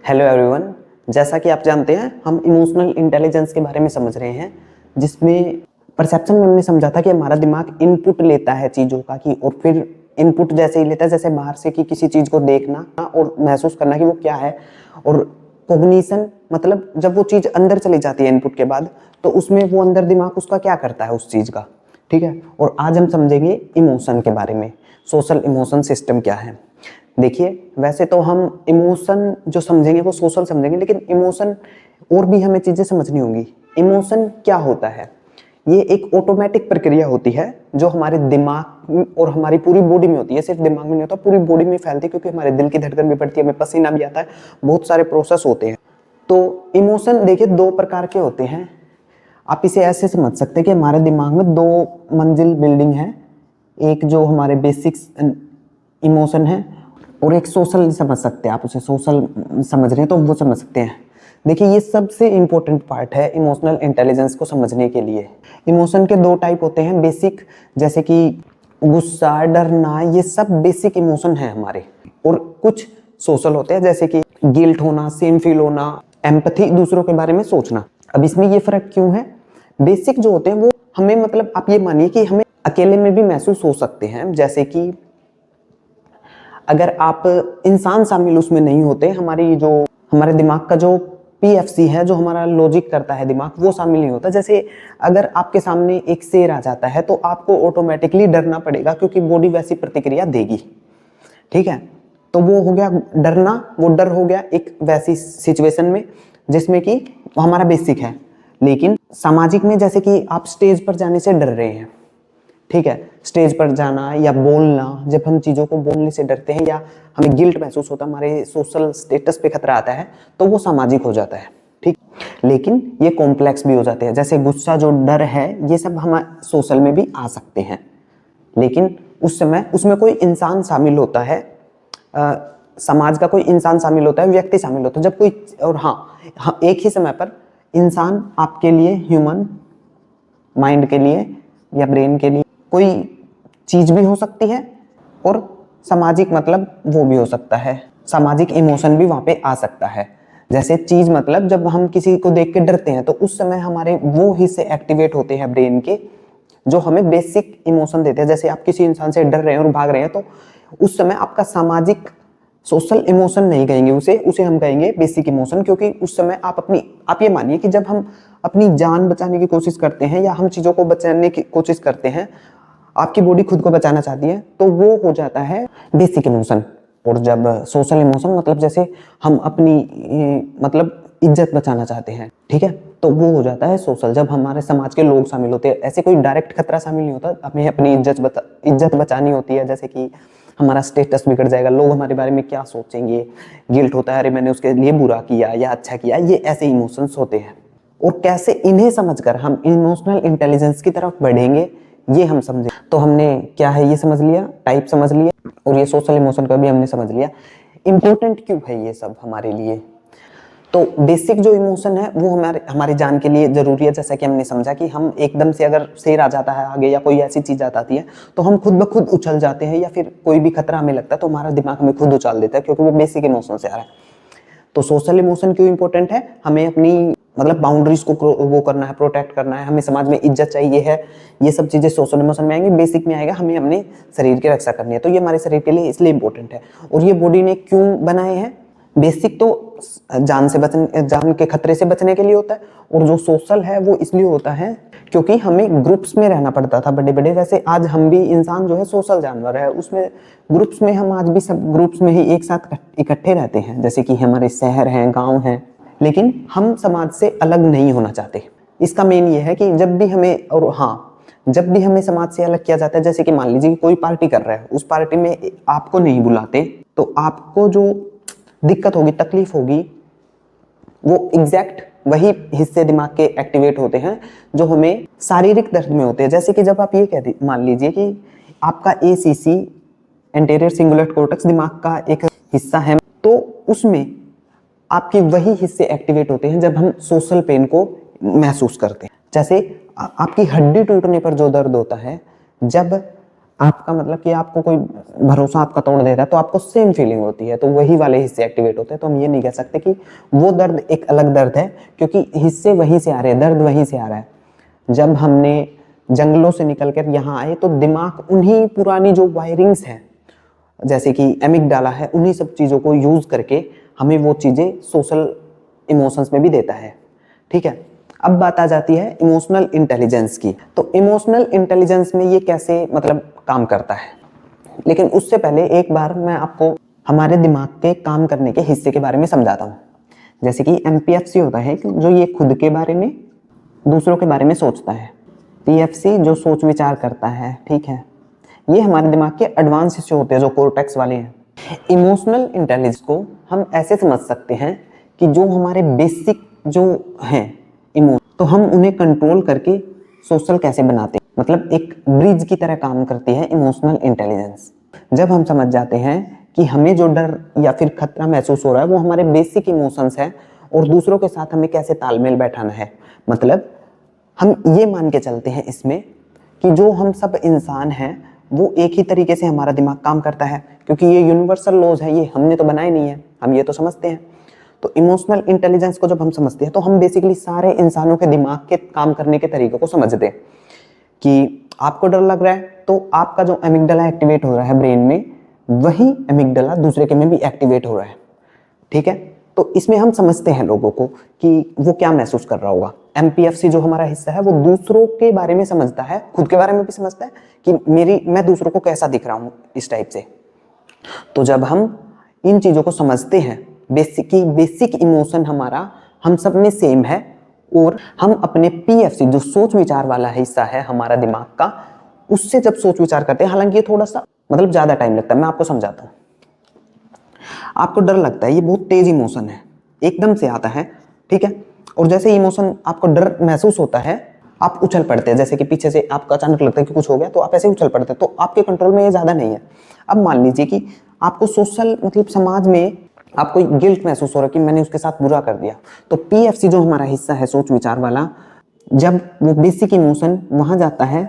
Hello everyone. जैसा कि आप जानते हैं हम इमोशनल इंटेलिजेंस के बारे में समझ रहे हैं, जिसमें परसेप्शन में हमने समझा था कि हमारा दिमाग इनपुट लेता है चीज़ों का कि और फिर इनपुट जैसे ही लेता है, जैसे बाहर से कि किसी चीज़ को देखना और महसूस करना कि वो क्या है, और कोग्निशन मतलब जब वो चीज़ अंदर चली जाती है इनपुट के बाद, तो उसमें वो अंदर दिमाग उसका क्या करता है उस चीज़ का। ठीक है, और आज हम समझेंगे इमोशन के बारे में। सोशल इमोशन सिस्टम क्या है। देखिए, वैसे तो हम इमोशन जो समझेंगे वो सोशल समझेंगे, लेकिन इमोशन और भी हमें चीज़ें समझनी होंगी। इमोशन क्या होता है? ये एक ऑटोमेटिक प्रक्रिया होती है जो हमारे दिमाग और हमारी पूरी बॉडी में होती है। सिर्फ दिमाग में नहीं होता, पूरी बॉडी में फैलती है, क्योंकि हमारे दिल की धड़कन भी बढ़ती है, हमें पसीना भी आता है, बहुत सारे प्रोसेस होते हैं। तो इमोशन देखिए दो प्रकार के होते हैं। आप इसे ऐसे समझ सकते हैं कि हमारे दिमाग में दो मंजिल बिल्डिंग है। एक जो हमारे बेसिक्स इमोशन है और एक सोशल समझ सकते हैं। आप उसे सोशल समझ रहे हैं तो वो समझ सकते हैं। देखिए, ये सबसे इम्पोर्टेंट पार्ट है इमोशनल इंटेलिजेंस को समझने के लिए। इमोशन के दो टाइप होते हैं बेसिक, जैसे कि गुस्सा, डरना, ये सब बेसिक इमोशन है हमारे। और कुछ सोशल होते हैं, जैसे कि गिल्ट होना, सेम फील होना, एम्पैथी, दूसरों के बारे में सोचना। अब इसमें ये फर्क क्यों है? बेसिक जो होते हैं वो हमें, मतलब आप ये मानिए कि हमें अकेले में भी महसूस हो सकते हैं। जैसे कि अगर आप इंसान शामिल उसमें नहीं होते, हमारे दिमाग का जो पीएफसी है, जो हमारा लॉजिक करता है दिमाग, वो शामिल नहीं होता। जैसे अगर आपके सामने एक शेर आ जाता है तो आपको ऑटोमेटिकली डरना पड़ेगा, क्योंकि बॉडी वैसी प्रतिक्रिया देगी। ठीक है, तो वो हो गया डरना। वो डर हो गया एक वैसी सिचुएशन में जिसमें कि हमारा बेसिक है। लेकिन सामाजिक में, जैसे कि आप स्टेज पर जाने से डर रहे हैं, ठीक है, स्टेज पर जाना या बोलना, जब हम चीज़ों को बोलने से डरते हैं या हमें गिल्ट महसूस होता है, हमारे सोशल स्टेटस पे खतरा आता है, तो वो सामाजिक हो जाता है। ठीक, लेकिन ये कॉम्प्लेक्स भी हो जाते हैं। जैसे गुस्सा, जो डर है, ये सब हमारे सोशल में भी आ सकते हैं, लेकिन उस समय उसमें कोई इंसान शामिल होता है, समाज का कोई इंसान शामिल होता है, व्यक्ति शामिल होता है। जब कोई, और हाँ, एक ही समय पर इंसान आपके लिए, ह्यूमन माइंड के लिए या ब्रेन के लिए कोई चीज भी हो सकती है, और सामाजिक मतलब वो भी हो सकता है, सामाजिक इमोशन भी वहां पे आ सकता है। जैसे चीज मतलब जब हम किसी को देख के डरते हैं तो उस समय हमारे वो हिस्से एक्टिवेट होते हैं ब्रेन के, जो हमें बेसिक इमोशन देते हैं। जैसे आप किसी इंसान से डर रहे हैं और भाग रहे हैं, तो उस समय आपका सामाजिक, सोशल इमोशन नहीं कहेंगे उसे हम कहेंगे बेसिक इमोशन। क्योंकि उस समय आप ये मानिए कि जब हम अपनी जान बचाने की कोशिश करते हैं या हम चीज़ों को बचाने की कोशिश करते हैं, आपकी बॉडी खुद को बचाना चाहती है, तो वो हो जाता है बेसिक इमोशन। और जब सोशल इमोशन, मतलब जैसे हम अपनी मतलब इज्जत बचाना चाहते हैं, ठीक है, तो वो हो जाता है सोशल। जब हमारे समाज के लोग शामिल होते हैं, ऐसे कोई डायरेक्ट खतरा शामिल नहीं होता, हमें अपनी इज्जत बचानी होती है। जैसे कि हमारा स्टेटस बिगड़ जाएगा, लोग हमारे बारे में क्या सोचेंगे, गिल्ट होता है, अरे मैंने उसके लिए बुरा किया या अच्छा किया, ये ऐसे इमोशंस होते हैं। और कैसे इन्हें समझकर हम इमोशनल इंटेलिजेंस की तरफ बढ़ेंगे, ये हम समझे। तो हमने क्या है ये समझ लिया, टाइप समझ लिया, और ये सोशल इमोशन का भी हमने समझ लिया। इंपॉर्टेंट क्यों है ये सब हमारे लिए? तो बेसिक जो इमोशन है वो हमारी जान के लिए जरूरी है। जैसा कि हमने समझा कि हम एकदम से, अगर शेर आ जाता है आगे या कोई ऐसी चीज आ जाती है, तो हम खुद ब खुद उछल जाते हैं, या फिर कोई भी खतरा हमें लगता है तो हमारा दिमाग हमें खुद उछाल देता है, क्योंकि वो बेसिक इमोशन से आ रहा है। तो सोशल इमोशन क्यों इंपॉर्टेंट है? हमें अपनी, मतलब बाउंड्रीज को वो करना है, प्रोटेक्ट करना है, हमें समाज में इज्जत चाहिए है, ये सब चीजें सोशल इमोशन में आएंगी। बेसिक में आएगा हमें अपने शरीर की रक्षा करनी है, तो ये हमारे शरीर के लिए इसलिए इंपॉर्टेंट है। और ये बॉडी ने क्यों बनाए हैं? बेसिक तो जान के खतरे से बचने के लिए होता है, और जो सोशल है वो इसलिए होता है क्योंकि हमें ग्रुप्स में रहना पड़ता था, बड़े बड़े। वैसे आज हम भी, इंसान जो है सोशल जानवर है, उसमें ग्रुप्स में, हम आज भी सब ग्रुप्स में ही एक साथ इकट्ठे रहते हैं, जैसे कि हमारे शहर हैं, गांव हैं। लेकिन हम समाज से अलग नहीं होना चाहते। इसका मेन ये है कि जब भी हमें, और हाँ, जब भी हमें समाज से अलग किया जाता है, जैसे कि मान लीजिए कोई पार्टी कर रहा है, उस पार्टी में आपको नहीं बुलाते, तो आपको जो दिक्कत होगी, तकलीफ होगी, वो एग्जैक्ट वही हिस्से दिमाग के एक्टिवेट होते हैं जो हमें शारीरिक दर्द में होते हैं। जैसे कि जब आप ये मान लीजिए कि आपका एसीसी, एंटीरियर सिंगुलेट कॉर्टेक्स, दिमाग का एक हिस्सा है, तो उसमें आपके वही हिस्से एक्टिवेट होते हैं जब हम सोशल पेन को महसूस करते हैं। जैसे आपकी हड्डी टूटने पर जो दर्द होता है, जब आपका मतलब कि आपको कोई भरोसा आपका तोड़ देता है तो आपको सेम फीलिंग होती है, तो वही वाले हिस्से एक्टिवेट होते हैं। तो हम ये नहीं कह सकते कि वो दर्द एक अलग दर्द है, क्योंकि हिस्से वहीं से आ रहे हैं, दर्द वहीं से आ रहा है। जब हमने जंगलों से निकल कर यहाँ आए तो दिमाग उन्हीं पुरानी जो वायरिंग्स हैं, जैसे कि एमिगडाला है, उन्हीं सब चीज़ों को यूज़ करके हमें वो चीज़ें सोशल इमोशंस में भी देता है। ठीक है, अब बात आ जाती है इमोशनल इंटेलिजेंस की। तो इमोशनल इंटेलिजेंस में ये कैसे मतलब काम करता है, लेकिन उससे पहले एक बार मैं आपको हमारे दिमाग के काम करने के हिस्से के बारे में समझाता हूँ। जैसे कि एमपीएफसी होता है जो ये खुद के बारे में, दूसरों के बारे में सोचता है। पीएफसी जो सोच विचार करता है, ठीक है, ये हमारे दिमाग के एडवांस हिस्से होते हैं जो कोर्टेक्स वाले हैं। इमोशनल इंटेलिजेंस को हम ऐसे समझ सकते हैं कि जो हमारे बेसिक जो हैं इमोशन, तो हम उन्हें कंट्रोल करके सोशल कैसे बनाते हैं, मतलब एक ब्रिज की तरह काम करती है इमोशनल इंटेलिजेंस। जब हम समझ जाते हैं कि हमें जो डर या फिर खतरा महसूस हो रहा है वो हमारे बेसिक इमोशंस है और दूसरों के साथ हमें कैसे तालमेल बैठाना है, मतलब हम ये मान के चलते हैं इसमें कि जो हम सब इंसान हैं वो एक ही तरीके से हमारा दिमाग काम करता है, क्योंकि ये यूनिवर्सल लॉज है, ये हमने तो बनाए नहीं है, हम ये तो समझते हैं। तो इमोशनल इंटेलिजेंस को जब हम समझते हैं तो हम बेसिकली सारे इंसानों के दिमाग के काम करने के तरीके को समझते हैं। कि आपको डर लग रहा है तो आपका जो एमिगडाला एक्टिवेट हो रहा है ब्रेन में, वही एमिगडाला दूसरे के में भी एक्टिवेट हो रहा है। ठीक है, तो इसमें हम समझते हैं लोगों को कि वो क्या महसूस कर रहा होगा। एमपीएफसी जो हमारा हिस्सा है वो दूसरों के बारे में समझता है, खुद के बारे में भी समझता है कि मैं दूसरों को कैसा दिख रहा हूँ इस टाइप से। तो जब हम इन चीजों को समझते हैं, बेसिक इमोशन हमारा हम सब में सेम है, और हम अपने पीएफसी जो सोच विचार वाला हिस्सा है हमारा दिमाग का, उससे जब सोच विचार करते हैं, हालांकि ये थोड़ा सा मतलब ज्यादा टाइम लगता है, मैं आपको समझाता हूँ। आपको डर लगता है, ये बहुत तेज इमोशन है, एकदम से आता है, ठीक है, और जैसे इमोशन आपको डर महसूस होता है आप उछल पड़ते हैं, जैसे कि पीछे से आपको अचानक लगता है कि कुछ हो गया तो आप ऐसे उछल पड़ते हैं, तो आपके कंट्रोल में ये ज्यादा नहीं है। अब मान लीजिए कि आपको सोशल मतलब समाज में आपको गिल्ट महसूस हो रहा है कि मैंने उसके साथ बुरा कर दिया, तो पीएफसी जो हमारा हिस्सा है सोच विचार वाला, जब वो बेसिक इमोशन वहां जाता है,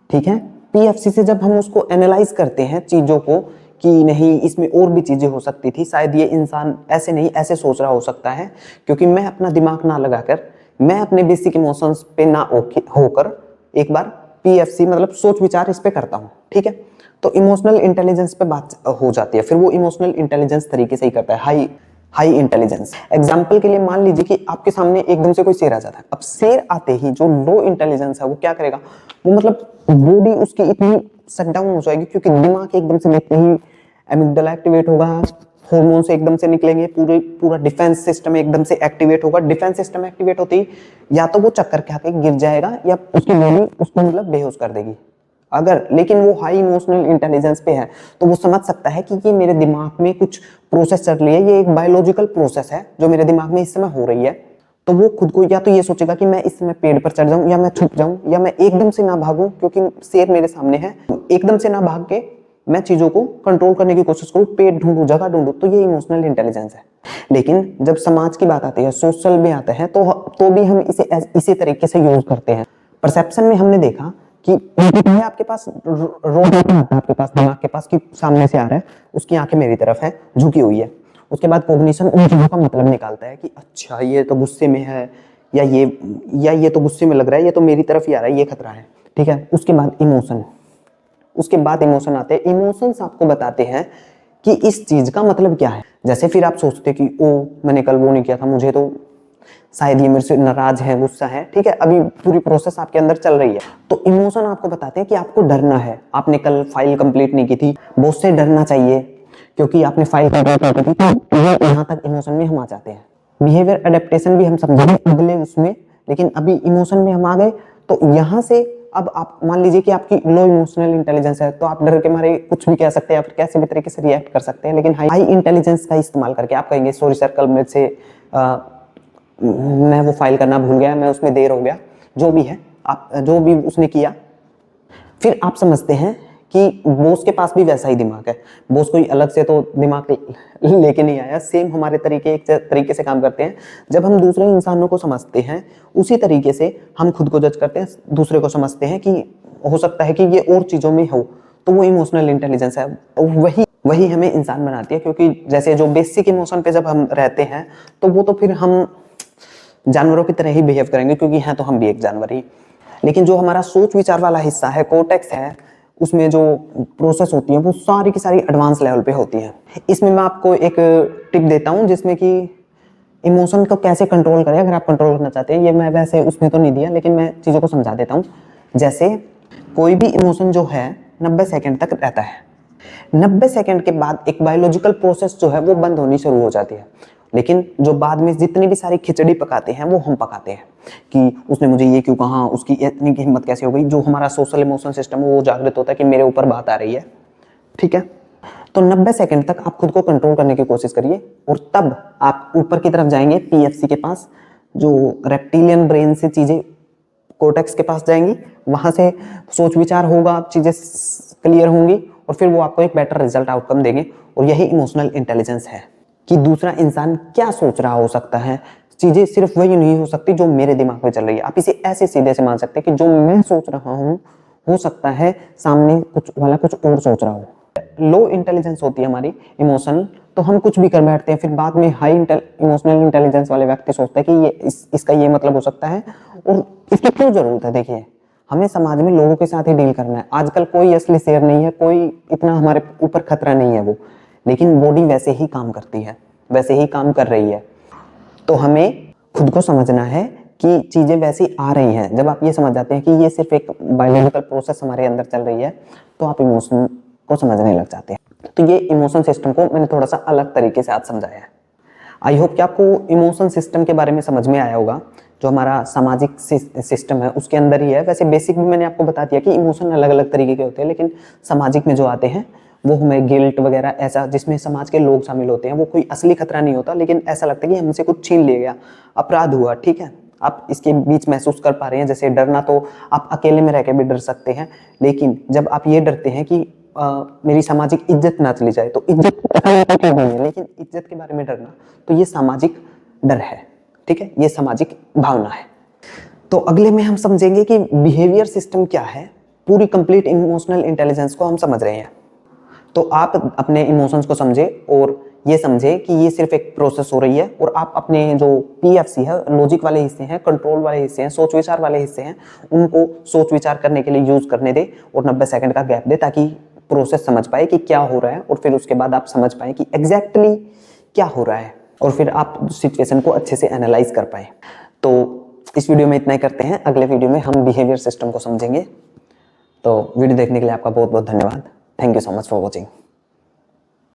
ठीक है, पीएफसी से जब हम उसको एनालाइज करते हैं चीजों को कि नहीं इसमें और भी चीजें हो सकती थी, शायद ये इंसान ऐसे नहीं ऐसे सोच रहा हो सकता है, क्योंकि मैं अपना दिमाग ना लगाकर मैं अपने बेसिक इमोशंस पे ना होकर एक बार पीएफसी मतलब सोच विचार इस पे करता हूँ। ठीक है, तो इमोशनल इंटेलिजेंस पे बात हो जाती है, फिर वो इमोशनल इंटेलिजेंस तरीके से ही करता है, हाई इंटेलिजेंस। एग्जाम्पल के लिए मान लीजिए कि आपके सामने एकदम से कोई शेर आ जाता है। अब शेर आते ही जो लो इंटेलिजेंस है वो क्या करेगा, वो मतलब बॉडी उसकी इतनी शट डाउन हो जाएगी, क्योंकि दिमाग एकदम से देखते ही एमिगडाला एक्टिवेट होगा, हार्मोन से एकदम से निकलेंगे, पूरा डिफेंस सिस्टम एकदम से एक्टिवेट होगा। डिफेंस सिस्टम एक्टिवेट होती या तो वो चक्कर खा के गिर जाएगा या उसकी बॉडी उसको मतलब बेहोश कर देगी। अगर लेकिन वो हाई इमोशनल इंटेलिजेंस पे है तो वो समझ सकता है कि ये मेरे दिमाग में कुछ प्रोसेस चल रही है, ये एक बायोलॉजिकल प्रोसेस है जो मेरे दिमाग में इस समय हो रही है। तो वो खुद को या तो ये सोचेगा कि मैं इस समय पेड़ पर चढ़ जाऊं, या मैं छुप जाऊं, या मैं एकदम से ना भागूं क्योंकि शेर मेरे सामने है, एकदम से ना भाग के मैं चीजों को कंट्रोल करने की कोशिश करूं, पेड़ ढूंढूं, जगह ढूंढूं। तो ये इमोशनल इंटेलिजेंस है। लेकिन जब समाज की बात आती है, सोशल में आता है, तो भी हम इसी तरीके से यूज करते हैं। परसेप्शन में हमने देखा कि आपके पास रोड आपके पास दिमाग के पास कि सामने से आ रहा है, उसकी आंखें मेरी तरफ है, झुकी हुई है। उसके बाद कॉग्निशन उन चीजों का मतलब निकालता है कि अच्छा ये तो गुस्से में है, या ये तो गुस्से में लग रहा है, ये तो मेरी तरफ ही आ रहा है, ये खतरा है। ठीक है, उसके बाद इमोशन आते हैं। इमोशंस आपको बताते हैं कि इस चीज का मतलब क्या है। जैसे फिर आप सोचते कि ओ मैंने कल वो नहीं किया था, मुझे तो शायद ये मेरे से नाराज है, गुस्सा है। ठीक है, अभी पूरी प्रोसेस आपके अंदर चल रही है। तो इमोशन आपको बताते हैं कि आपको डरना है, आपने कल फाइल कंप्लीट नहीं की थी, बॉस से डरना चाहिए क्योंकि आपने फाइल कंप्लीट नहीं की थी। तो ये यहाँ तक इमोशन में हम आ जाते हैं। बिहेवियर एडेप्टेशन भी हम समझेंगे अगले उसमें, लेकिन अभी इमोशन में हम आ गए। तो यहाँ से अब आप मान लीजिए कि आपकी लो इमोशनल इंटेलिजेंस है, तो आप डर के मारे कुछ भी कह सकते हैं या फिर कैसे भी तरीके से रिएक्ट कर सकते हैं। लेकिन हाई इंटेलिजेंस का इस्तेमाल करके आप कहेंगे सॉरी सर, कल मेरे से मैं वो फाइल करना भूल गया, मैं उसमें देर हो गया, जो भी है, आप जो भी उसने किया। फिर आप समझते हैं कि बॉस के पास भी वैसा ही दिमाग है, बॉस कोई अलग से तो दिमाग लेके नहीं आया, सेम हमारे तरीके से काम करते हैं। जब हम दूसरे इंसानों को समझते हैं उसी तरीके से हम खुद को जज करते हैं, दूसरे को समझते हैं कि हो सकता है कि ये और चीज़ों में हो, तो वो इमोशनल इंटेलिजेंस है। वही वही हमें इंसान बनाती है, क्योंकि जैसे जो बेसिक इमोशन पे जब हम रहते हैं तो वो तो फिर हम जानवरों की तरह ही बिहेव करेंगे, क्योंकि हैं तो हम भी एक जानवर ही। लेकिन जो हमारा सोच विचार वाला हिस्सा है, कोर्टेक्स है, उसमें जो प्रोसेस होती है वो सारी की सारी एडवांस लेवल पे होती है। इसमें मैं आपको एक टिप देता हूँ जिसमें कि इमोशन को कैसे कंट्रोल करें, अगर आप कंट्रोल करना चाहते हैं। ये मैं वैसे उसमें तो नहीं दिया, लेकिन मैं चीज़ों को समझा देता हूँ। जैसे कोई भी इमोशन जो है 90 सेकेंड तक रहता है। 90 सेकेंड के बाद एक बायोलॉजिकल प्रोसेस जो है वो बंद होनी शुरू हो जाती है। लेकिन जो बाद में जितनी भी सारी खिचड़ी पकाते हैं वो हम पकाते हैं कि उसने मुझे ये क्यों कहा, उसकी इतनी की हिम्मत कैसे हो गई। जो हमारा सोशल इमोशन सिस्टम है वो जागृत होता है कि मेरे ऊपर बात आ रही है, ठीक है। तो 90 सेकंड तक आप खुद को कंट्रोल करने की कोशिश करिए, और तब आप ऊपर की तरफ जाएंगे पीएफसी के पास, जो रेप्टिलियन ब्रेन से चीज़ें कोर्टेक्स के पास जाएंगी, वहां से सोच विचार होगा, चीज़ें क्लियर होंगी, और फिर वो आपको एक बेटर रिजल्ट आउटकम देंगे। और यही इमोशनल इंटेलिजेंस है कि दूसरा इंसान क्या सोच रहा हो सकता है। चीज़ें सिर्फ वही नहीं हो सकती जो मेरे दिमाग में चल रही है। आप इसे ऐसे सीधे से मान सकते हैं कि जो मैं सोच रहा हूँ हो सकता है सामने कुछ वाला कुछ और सोच रहा हो। लो इंटेलिजेंस होती है हमारी इमोशनल, तो हम कुछ भी कर बैठते हैं, फिर बाद में हाई इमोशनल इंटेलिजेंस वाले व्यक्ति सोचते हैं कि ये इसका ये मतलब हो सकता है, और इसकी क्यों जरूरत है। देखिए, हमें समाज में लोगों के साथ ही डील करना है। आजकल कोई असली शेर नहीं है, कोई इतना हमारे ऊपर खतरा नहीं है वो, लेकिन बॉडी वैसे ही काम करती है, वैसे ही काम कर रही है। तो हमें खुद को समझना है कि चीजें वैसी आ रही हैं। जब आप ये समझ जाते हैं कि ये सिर्फ एक बायोलॉजिकल प्रोसेस हमारे अंदर चल रही है, तो आप इमोशन को समझने लग जाते हैं। तो ये इमोशन सिस्टम को मैंने थोड़ा सा अलग तरीके से आज समझाया है। आई होप कि आपको इमोशन सिस्टम के बारे में समझ में आया होगा। जो हमारा सामाजिक सिस्टम है उसके अंदर ही है। वैसे बेसिक भी मैंने आपको बता दिया कि इमोशन अलग अलग तरीके के होते हैं, लेकिन सामाजिक में जो आते हैं वो हमें गिल्ट वगैरह, ऐसा जिसमें समाज के लोग शामिल होते हैं, वो कोई असली खतरा नहीं होता, लेकिन ऐसा लगता है कि हमसे कुछ छीन लिया गया, अपराध हुआ, ठीक है। आप इसके बीच महसूस कर पा रहे हैं। जैसे डरना, तो आप अकेले में रह के भी डर सकते हैं, लेकिन जब आप ये डरते हैं कि मेरी सामाजिक इज्जत ना चली जाए, तो इज्जत नहीं है, लेकिन इज्जत के बारे में डरना, तो ये सामाजिक डर है, ठीक है, ये सामाजिक भावना है। तो अगले में हम समझेंगे कि बिहेवियर सिस्टम क्या है। पूरी कंप्लीट इमोशनल इंटेलिजेंस को हम समझ रहे हैं। तो आप अपने इमोशंस को समझे, और ये समझे कि ये सिर्फ एक प्रोसेस हो रही है, और आप अपने जो पीएफसी है, लॉजिक वाले हिस्से हैं, कंट्रोल वाले हिस्से हैं, सोच विचार वाले हिस्से हैं, उनको सोच विचार करने के लिए यूज करने दे, और 90 सेकंड का गैप दे, ताकि प्रोसेस समझ पाए कि क्या हो रहा है, और फिर उसके बाद आप समझ पाए कि एग्जैक्टली क्या हो रहा है, और फिर आप सिचुएशन को अच्छे से एनालाइज कर पाए। तो इस वीडियो में इतना ही करते हैं। अगले वीडियो में हम बिहेवियर सिस्टम को समझेंगे। तो वीडियो देखने के लिए आपका बहुत बहुत धन्यवाद। Thank you so much for watching.